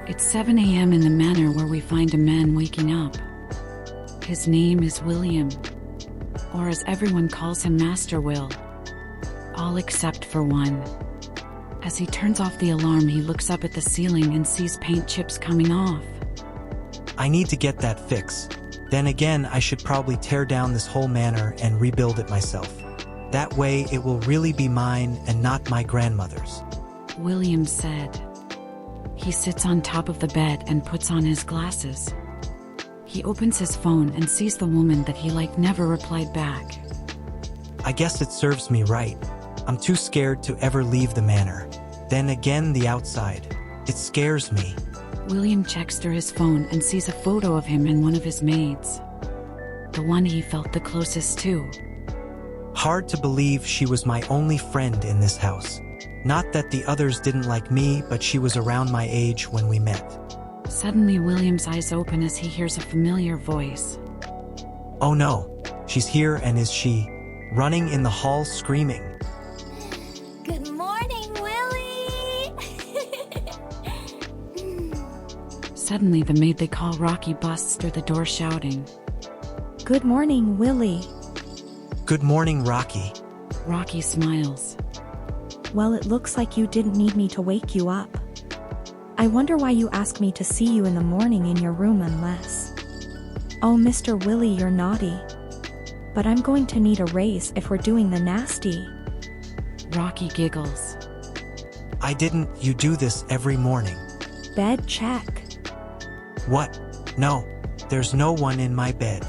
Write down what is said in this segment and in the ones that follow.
It's 7 a.m. in the manor where we find a man waking up. His name is William, or as everyone calls him, Master Will. All except for one. As he turns off the alarm, he looks up at the ceiling and sees paint chips coming off. I need to get that fix. Then again, I should probably tear down this whole manor and rebuild it myself. That way, it will really be mine and not my grandmother's. William said. He sits on top of the bed and puts on his glasses. He opens his phone and sees the woman that he liked never replied back. I guess it serves me right. I'm too scared to ever leave the manor. Then again, the outside. It scares me. William checks through his phone and sees a photo of him and one of his maids. The one he felt the closest to. Hard to believe she was my only friend in this house. Not that the others didn't like me, but she was around my age when we met. Suddenly, William's eyes open as he hears a familiar voice. Oh no, she's here, and is she running in the hall screaming? Good morning, Willie! Suddenly, the maid they call Rocky busts through the door shouting. Good morning, Willie. Good morning, Rocky. Rocky smiles. Well, it looks like you didn't need me to wake you up. I wonder why you ask me to see you in the morning in your room unless... Oh, Mr. Willie, you're naughty. But I'm going to need a raise if we're doing the nasty. Rocky giggles. I didn't. You do this every morning. Bed check. What? No, there's no one in my bed.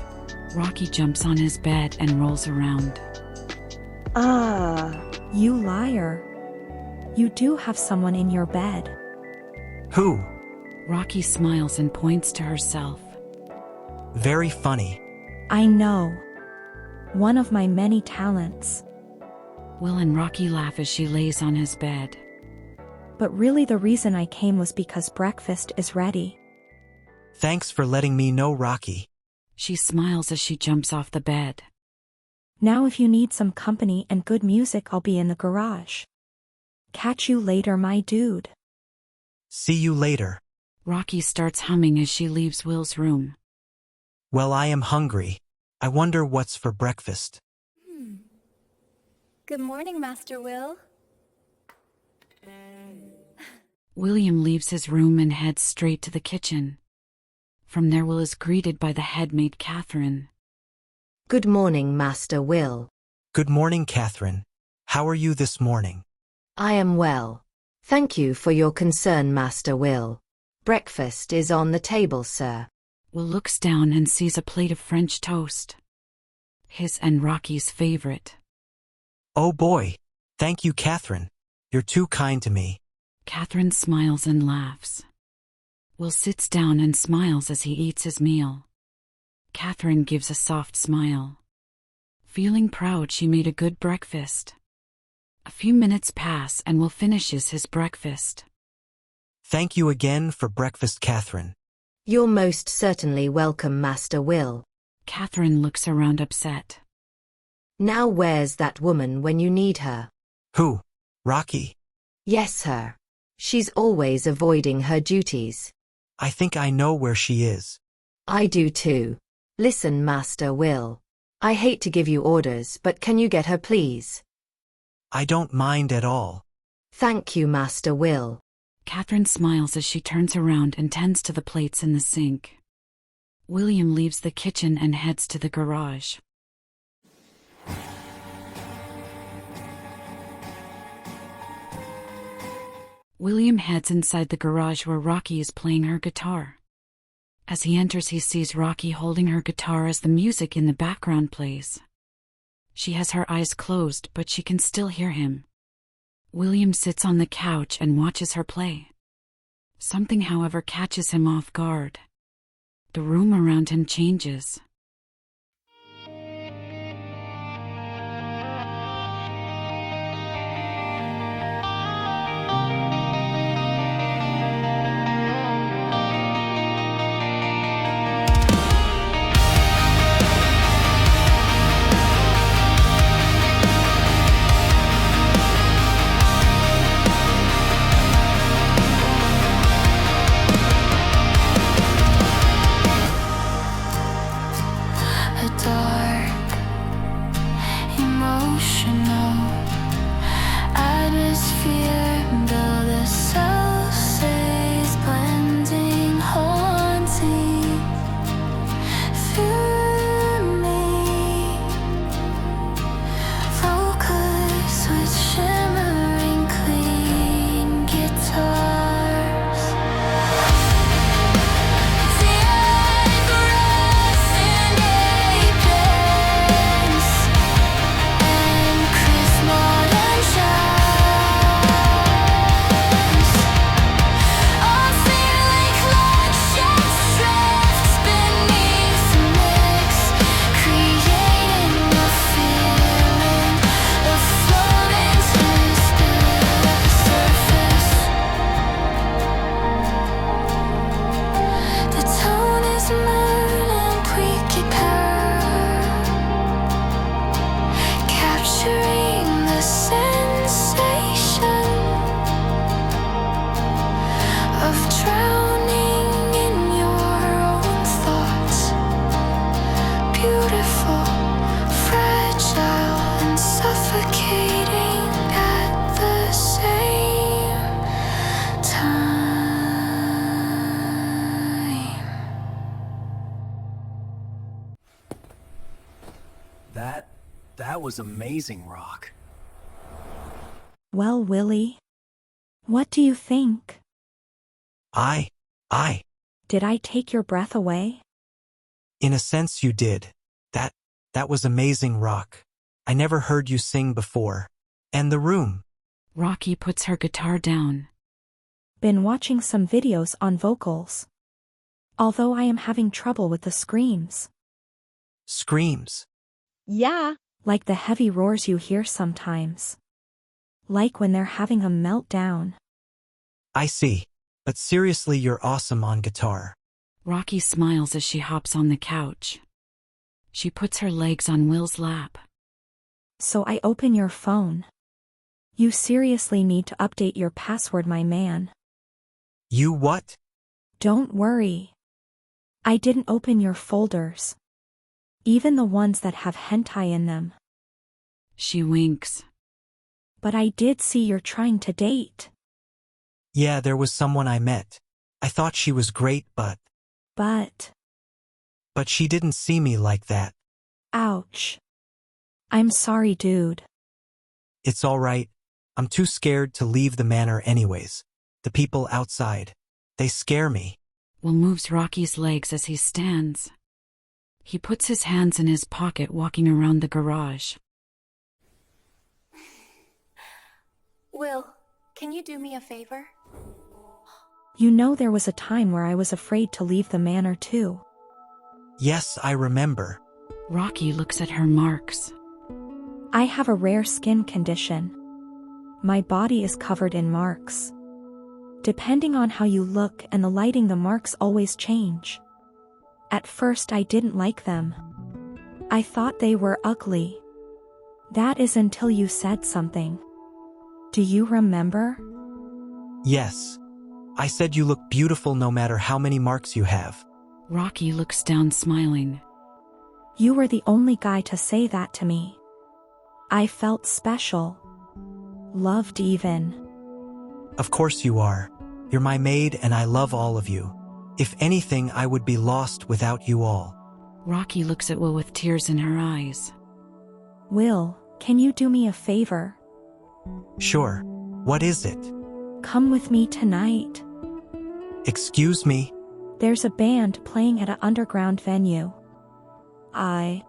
Rocky jumps on his bed and rolls around. You liar. You do have someone in your bed. Who? Rocky smiles and points to herself. Very funny. I know. One of my many talents. Will and Rocky laugh as she lays on his bed. But really the reason I came was because breakfast is ready. Thanks for letting me know, Rocky. She smiles as she jumps off the bed. Now if you need some company and good music, I'll be in the garage. Catch you later, my dude. See you later. Rocky starts humming as she leaves Will's room. Well, I am hungry. I wonder what's for breakfast. Good morning, Master Will. William leaves his room and heads straight to the kitchen. From there, Will is greeted by the head maid, Catherine. Good morning, Master Will. Good morning, Catherine. How are you this morning? I am well. Thank you for your concern, Master Will. Breakfast is on the table, sir. Will looks down and sees a plate of French toast. His and Rocky's favorite. Oh boy. Thank you, Catherine. You're too kind to me. Catherine smiles and laughs. Will sits down and smiles as he eats his meal. Catherine gives a soft smile. Feeling proud she made a good breakfast. A few minutes pass and Will finishes his breakfast. Thank you again for breakfast, Catherine. You're most certainly welcome, Master Will. Catherine looks around upset. Now where's that woman when you need her? Who? Rocky? Yes, her. She's always avoiding her duties. I think I know where she is. I do too. Listen, Master Will. I hate to give you orders, but can you get her, please? I don't mind at all. Thank you, Master Will. Catherine smiles as she turns around and tends to the plates in the sink. William leaves the kitchen and heads to the garage. William heads inside the garage where Rocky is playing her guitar. As he enters, he sees Rocky holding her guitar as the music in the background plays. She has her eyes closed, but she can still hear him. William sits on the couch and watches her play. Something, however, catches him off guard. The room around him changes. That was amazing, Rock. Well, Willie, what do you think? I, Did I take your breath away? in a sense you did. That was amazing, Rock. I never heard you sing before. And the room. Rocky puts her guitar down. Been watching some videos on vocals. Although I am having trouble with the screams. Screams. Yeah. Like the heavy roars you hear sometimes. Like when they're having a meltdown. I see. But seriously, you're awesome on guitar. Rocky smiles as she hops on the couch. She puts her legs on Will's lap. So I open your phone. You seriously need to update your password, my man. You what? Don't worry. I didn't open your folders. Even the ones that have hentai in them. She winks. But I did see you're trying to date. Yeah, there was someone I met. I thought she was great, but she didn't see me like that. Ouch. I'm sorry, dude. It's all right. I'm too scared to leave the manor anyways. The people outside, they scare me. Will moves Rocky's legs as he stands. He puts his hands in his pocket, walking around the garage. Will, can you do me a favor? You know there was a time where I was afraid to leave the manor too. Yes, I remember. Rocky looks at her marks. I have a rare skin condition. My body is covered in marks. Depending on how you look and the lighting, the marks always change. At first I didn't like them. I thought they were ugly. That is until you said something. Do you remember? Yes. I said you look beautiful no matter how many marks you have. Rocky looks down, smiling. You were the only guy to say that to me. I felt special. Loved even. Of course you are. You're my maid and I love all of you. If anything, I would be lost without you all. Rocky looks at Will with tears in her eyes. Will, can you do me a favor? Sure. What is it? Come with me tonight. Excuse me? There's a band playing at an underground venue. I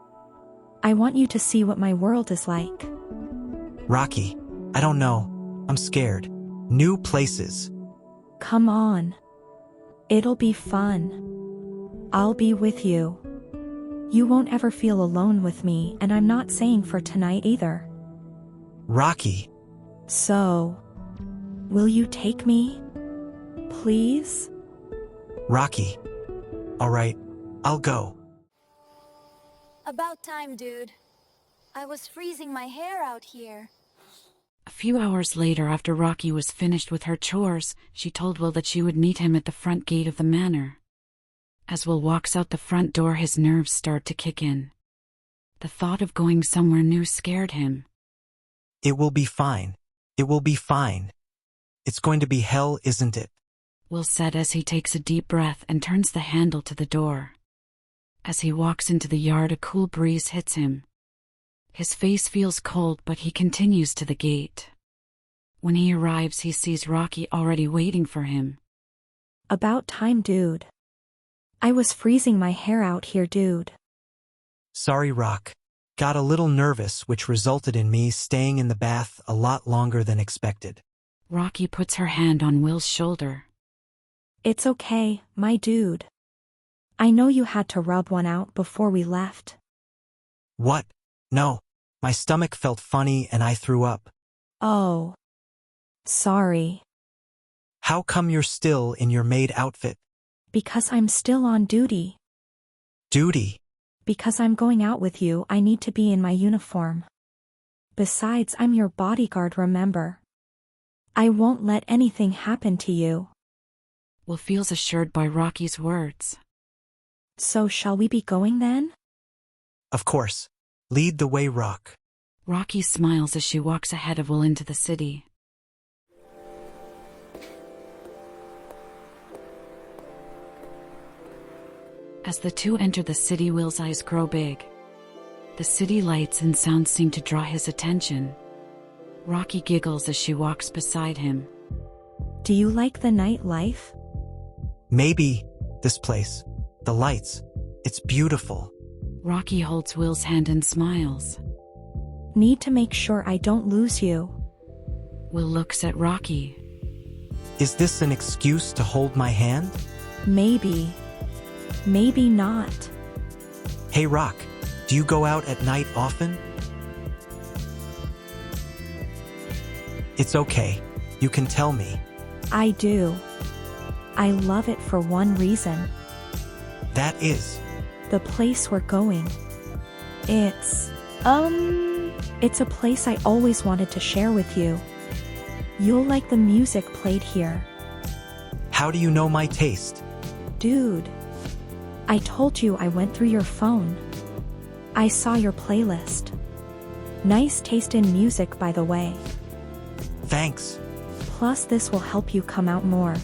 want you to see what my world is like. Rocky, I don't know. I'm scared. New places. Come on. It'll be fun. I'll be with you. You won't ever feel alone with me, and I'm not saying for tonight either. Rocky. So, will you take me? Please? Rocky. All right, I'll go. About time, dude. I was freezing my hair out here. A few hours later, after Rocky was finished with her chores, she told Will that she would meet him at the front gate of the manor. As Will walks out the front door, his nerves start to kick in. The thought of going somewhere new scared him. It will be fine. It will be fine. It's going to be hell, isn't it? Will said as he takes a deep breath and turns the handle to the door. As he walks into the yard, a cool breeze hits him. His face feels cold, but he continues to the gate. When he arrives, he sees Rocky already waiting for him. About time, dude. I was freezing my hair out here, dude. Sorry, Rock. Got a little nervous, which resulted in me staying in the bath a lot longer than expected. Rocky puts her hand on Will's shoulder. It's okay, my dude. I know you had to rub one out before we left. What? No. My stomach felt funny and I threw up. Oh. Sorry. How come you're still in your maid outfit? Because I'm still on duty. Duty? Because I'm going out with you, I need to be in my uniform. Besides, I'm your bodyguard, remember? I won't let anything happen to you. Will feels assured by Rocky's words. So shall we be going then? Of course. Lead the way, Rock. Rocky smiles as she walks ahead of Will into the city. As the two enter the city, Will's eyes grow big. The city lights and sounds seem to draw his attention. Rocky giggles as she walks beside him. Do you like the nightlife? Maybe. This place. The lights. It's beautiful. Rocky holds Will's hand and smiles. Need to make sure I don't lose you. Will looks at Rocky. Is this an excuse to hold my hand? Maybe. Maybe not. Hey Rock, do you go out at night often? It's okay. You can tell me. I do. I love it for one reason. That is. The place we're going. It's a place I always wanted to share with you. You'll like the music played here. How do you know my taste? Dude. I told you I went through your phone. I saw your playlist. Nice taste in music, by the way. Thanks. Plus, this will help you come out more.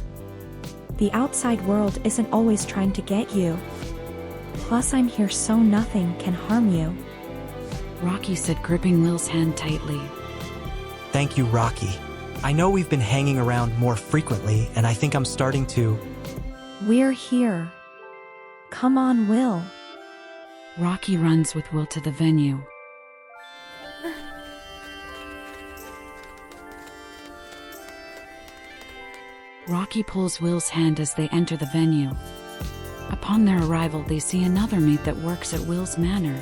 The outside world isn't always trying to get you. Plus, I'm here so nothing can harm you. Rocky said, gripping Will's hand tightly. Thank you, Rocky. I know we've been hanging around more frequently, and I think I'm starting to... We're here. Come on, Will. Rocky runs with Will to the venue. Rocky pulls Will's hand as they enter the venue. Upon their arrival, they see another maid that works at Will's manor.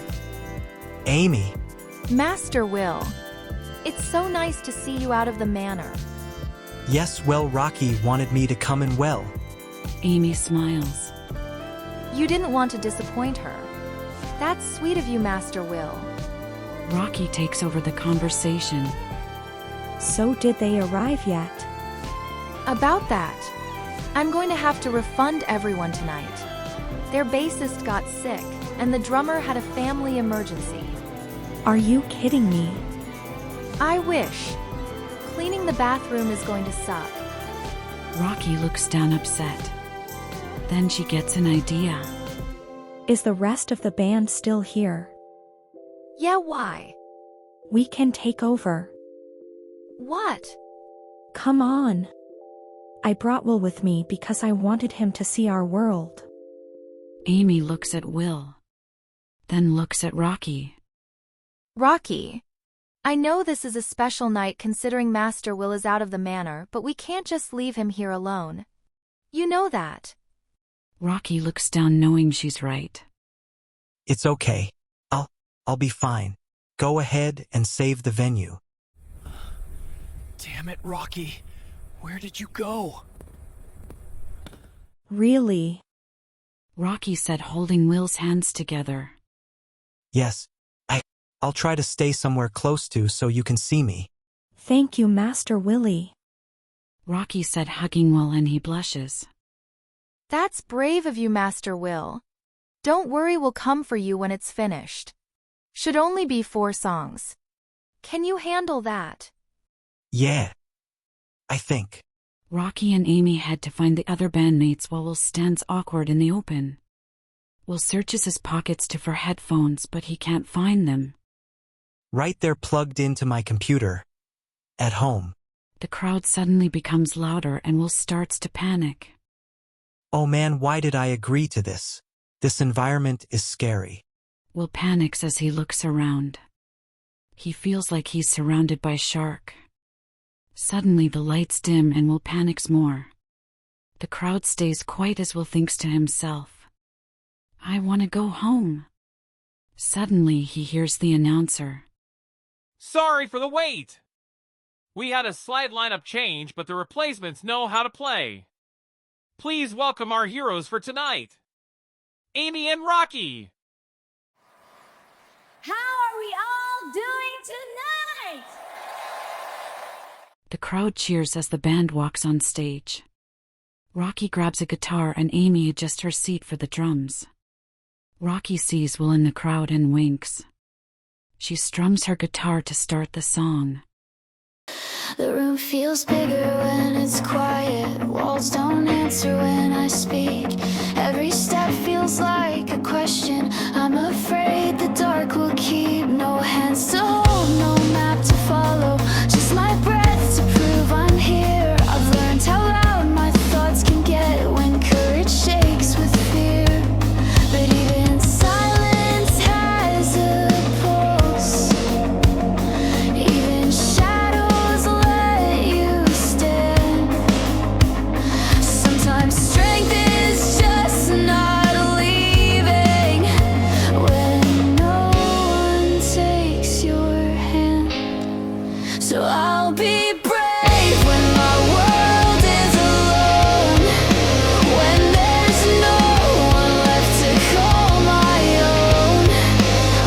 Amy. Master Will, it's so nice to see you out of the manor. Yes, well, Rocky wanted me to come in well. Amy smiles. You didn't want to disappoint her. That's sweet of you, Master Will. Rocky takes over the conversation. So did they arrive yet? About that, I'm going to have to refund everyone tonight. Their bassist got sick, and the drummer had a family emergency. Are you kidding me? I wish. Cleaning the bathroom is going to suck. Rocky looks down upset. Then she gets an idea. Is the rest of the band still here? Yeah, why? We can take over. What? Come on. I brought Will with me because I wanted him to see our world. Amy looks at Will. Then looks at Rocky. Rocky, I know this is a special night considering Master Will is out of the manor, but we can't just leave him here alone. You know that. Rocky looks down knowing she's right. It's okay. I'll be fine. Go ahead and save the venue. Damn it, Rocky. Where did you go? Really? Rocky said, holding Will's hands together. Yes. I'll try to stay somewhere close to so you can see me. Thank you, Master Willie. Rocky said, hugging Will, and he blushes. That's brave of you, Master Will. Don't worry, we'll come for you when it's finished. Should only be 4 songs. Can you handle that? Yeah. I think. Rocky and Amy head to find the other bandmates while Will stands awkward in the open. Will searches his pockets for headphones, but he can't find them. Right there, plugged into my computer. At home. The crowd suddenly becomes louder and Will starts to panic. Oh man, why did I agree to this? This environment is scary. Will panics as he looks around. He feels like he's surrounded by shark. Suddenly the lights dim and Will panics more. The crowd stays quiet as Will thinks to himself, I want to go home. Suddenly he hears the announcer. Sorry for the wait! We had a slight lineup change, but the replacements know how to play. Please welcome our heroes for tonight, Amy and Rocky! How are we all doing tonight? The crowd cheers as the band walks on stage. Rocky grabs a guitar and Amy adjusts her seat for the drums. Rocky sees Will in the crowd and winks. She strums her guitar to start the song. The room feels bigger when it's quiet. Walls don't answer when I speak. Every step feels like a question. I'm afraid the dark will keep. No hands to hold, no map to follow. Just my breath to prove I'm here. I've learned how loud my thoughts can get when courage shakes with fear. But even silence has a pulse. Even shadows let you stand. Sometimes strength is just not leaving when no one takes your hand. So I'll be brave when my world is alone, when there's no one left to call my own.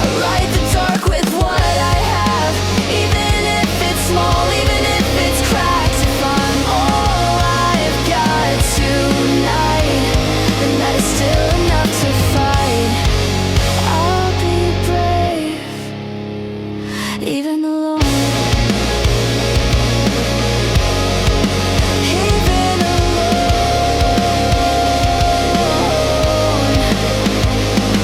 I'll ride the dark with what I have, even if it's small, even if it's cracked. If I'm all I've got tonight, then that is still enough to fight. I'll be brave, even alone. Even alone.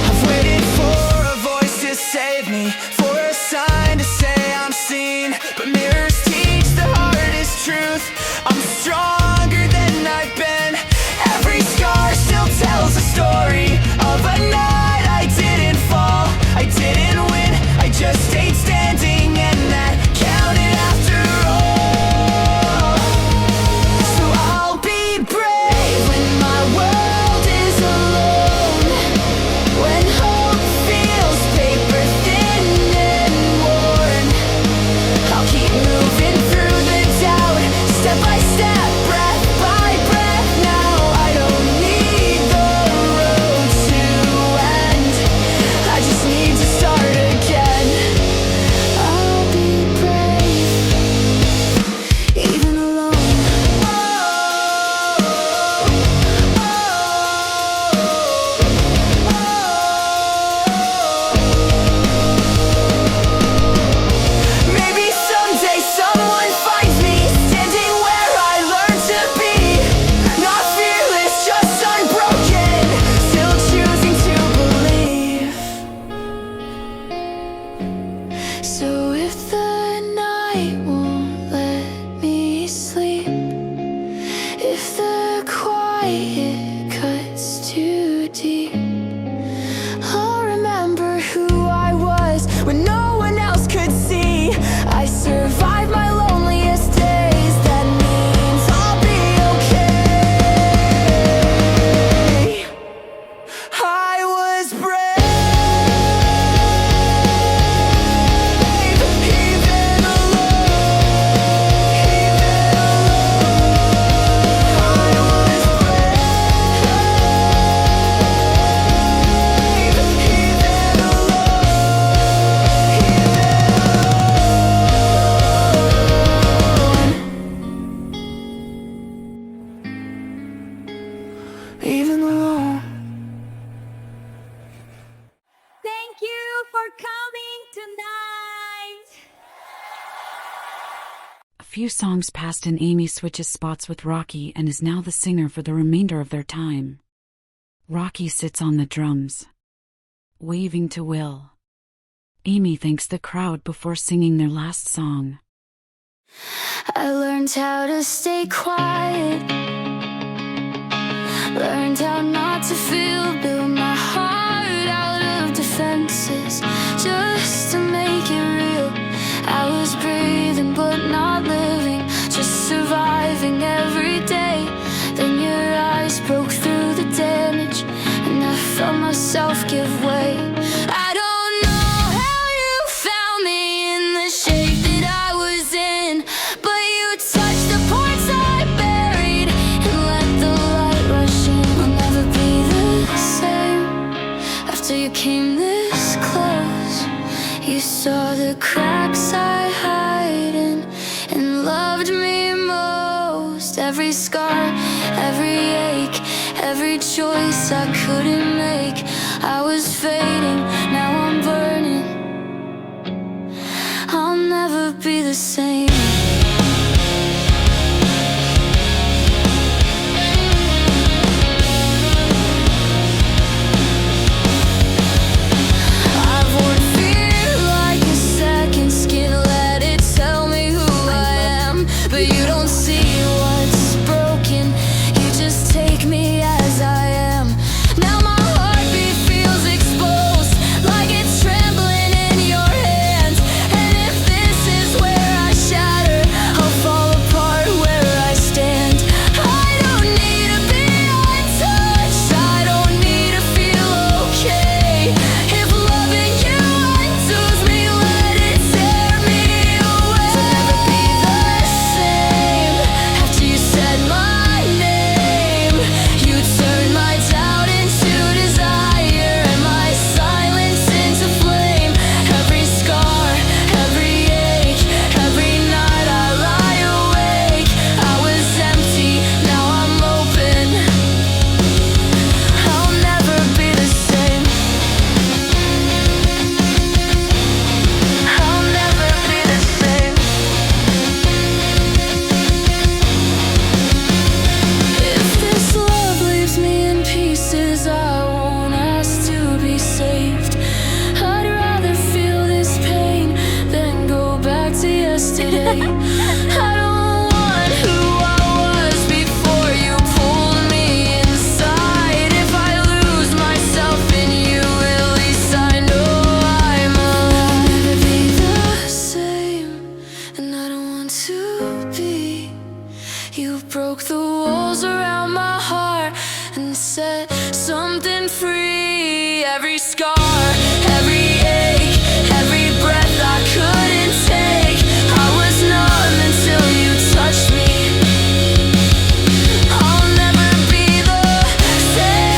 I've waited for a voice to save me, for a sign to say I'm seen. But mirrors teach the hardest truth. I'm stronger than I've been. Every scar still tells a story of a night I didn't fall, I didn't win, I just stayed standing, and that counted after all. So I'll be brave when my world is alone, when hope feels paper thin and worn. I'll keep moving through the doubt, step by step, breath by breath. Now I don't need the road to end, I just need to start again. I'll be brave, even alone. Maybe someday someone finds me standing where I learned to be. Not fearless, just unbroken, still choosing to believe. So if the night won't let me sleep, if the quiet cuts too deep, I'll remember who I was when no one else could see. I survived my loneliest days, that means I'll be okay. I was brave, even alone, even alone. I was brave, even alone, even alone. Thank you for coming tonight. A few songs passed and Amy switches spots with Rocky and is now the singer for the remainder of their time. Rocky sits on the drums, waving to Will. Amy thanks the crowd before singing their last song. I learned how to stay quiet, learned how not to feel, build my heart out of defenses just to make it real. I was breathing but not living, just surviving every day. Then your eyes broke through the damage and I felt myself give way. I don't know how you found me in the shape that I was in, but you touched the parts I buried and let the light rush in. I'll never be the same after you came this close. You saw the cracks I hide in and loved me most. Every scar, every ache, every choice I couldn't make. I was fading, now I'm burning. I'll never be the same. something free. Every scar, every ache, every breath I couldn't take. I was numb until you touched me. I'll never be the same,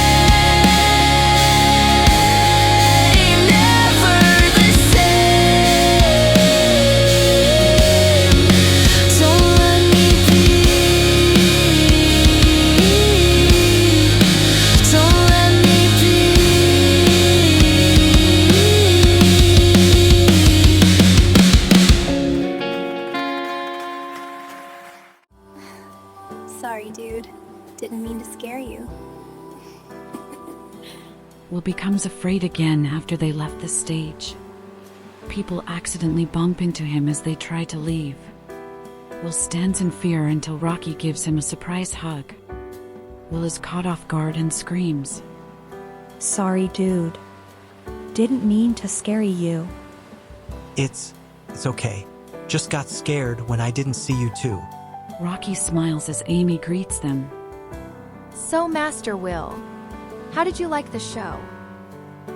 never the same. Don't let me be. Don't let me be. Sorry, dude. Didn't mean to scare you. Will becomes afraid again after they left the stage. People accidentally bump into him as they try to leave. Will stands in fear until Rocky gives him a surprise hug. Will is caught off guard and screams. Sorry, dude. Didn't mean to scare you. It's okay. Just got scared when I didn't see you too. Rocky smiles as Amy greets them. So, Master Will, how did you like the show?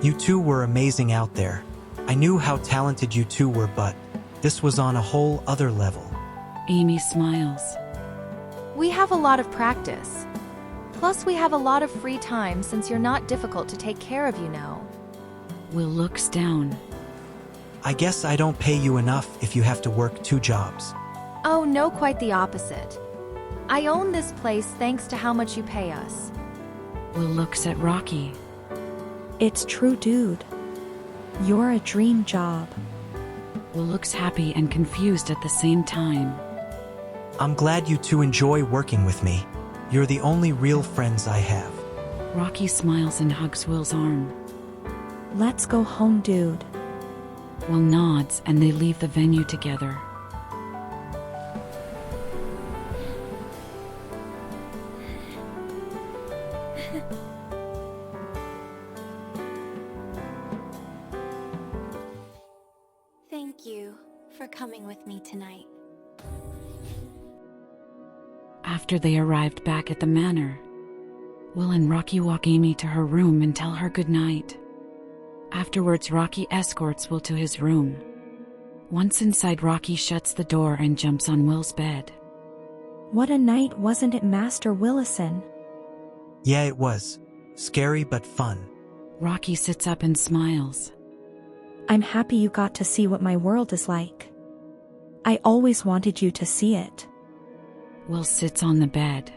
You two were amazing out there. I knew how talented you two were, but this was on a whole other level. Amy smiles. We have a lot of practice. Plus, we have a lot of free time since you're not difficult to take care of, you know. Will looks down. I guess I don't pay you enough if you have to work 2 jobs. Oh, no, quite the opposite. I own this place thanks to how much you pay us. Will looks at Rocky. It's true, dude. You're a dream job. Will looks happy and confused at the same time. I'm glad you two enjoy working with me. You're the only real friends I have. Rocky smiles and hugs Will's arm. Let's go home, dude. Will nods and they leave the venue together. Thank you for coming with me tonight. After they arrived back at the manor, Will and Rocky walk Amy to her room and tell her goodnight. Afterwards, Rocky escorts Will to his room. Once inside, Rocky shuts the door and jumps on Will's bed. What a night, wasn't it, Master Willison? Yeah, it was. Scary but fun. Rocky sits up and smiles. I'm happy you got to see what my world is like. I always wanted you to see it. Will sits on the bed.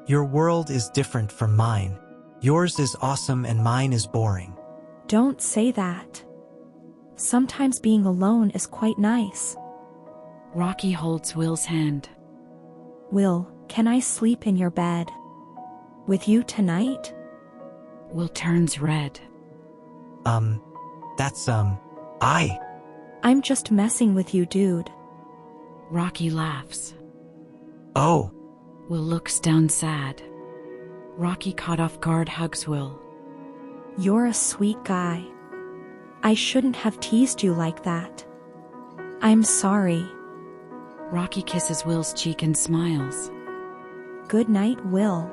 Your world is different from mine. Yours is awesome and mine is boring. Don't say that. Sometimes being alone is quite nice. Rocky holds Will's hand. Will, can I sleep in your bed? With you tonight? Will turns red. I'm just messing with you, dude. Rocky laughs. Oh. Will looks down sad. Rocky, caught off guard, hugs Will. You're a sweet guy. I shouldn't have teased you like that. I'm sorry. Rocky kisses Will's cheek and smiles. Good night, Will.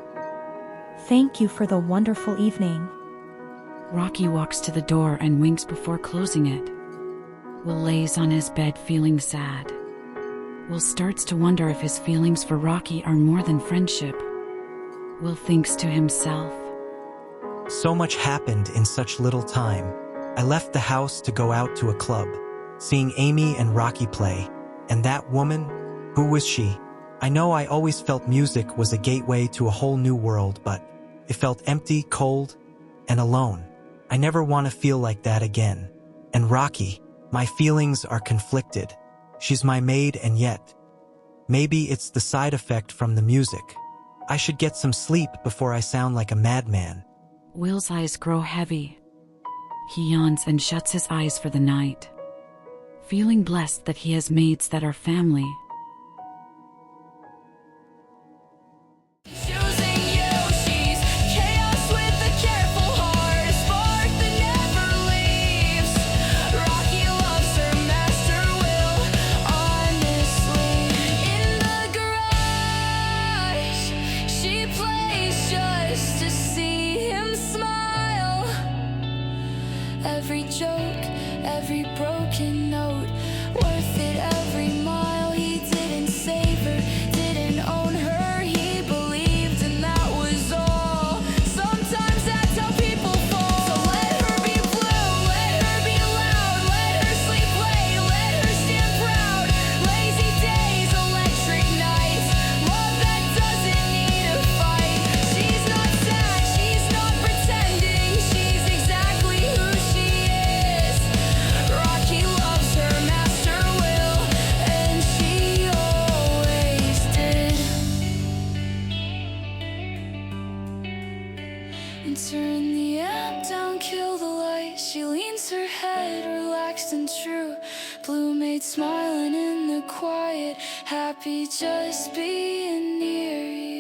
Thank you for the wonderful evening. Rocky walks to the door and winks before closing it. Will lays on his bed feeling sad. Will starts to wonder if his feelings for Rocky are more than friendship. Will thinks to himself. So much happened in such little time. I left the house to go out to a club, seeing Amy and Rocky play. And that woman, who was she? I know I always felt music was a gateway to a whole new world, but it felt empty, cold, and alone. I never want to feel like that again. And Rocky, my feelings are conflicted. She's my maid, and yet, maybe it's the side effect from the music. I should get some sleep before I sound like a madman. Will's eyes grow heavy. He yawns and shuts his eyes for the night, feeling blessed that he has maids that are family. Choosing you, she's chaos with a careful heart, a spark that never leaves. Rocky loves her master Will, honestly. In the garage, she plays just to see every joke, every broken note. Worth it every mile. He didn't save her, didn't own her. He believed, and that was all. Sometimes that's how people fall. So let her be blue, let her be loud, let her sleep late, let her stand proud. Lazy days, electric nights, love that doesn't need a fight. She's not sad, she's not pretending, she's exactly who she is. Rocky loves her master will, and she always did. And turn the amp down, kill the light. She leans her head, relaxed and true. Blue maid smiling in the quiet, happy just being near you.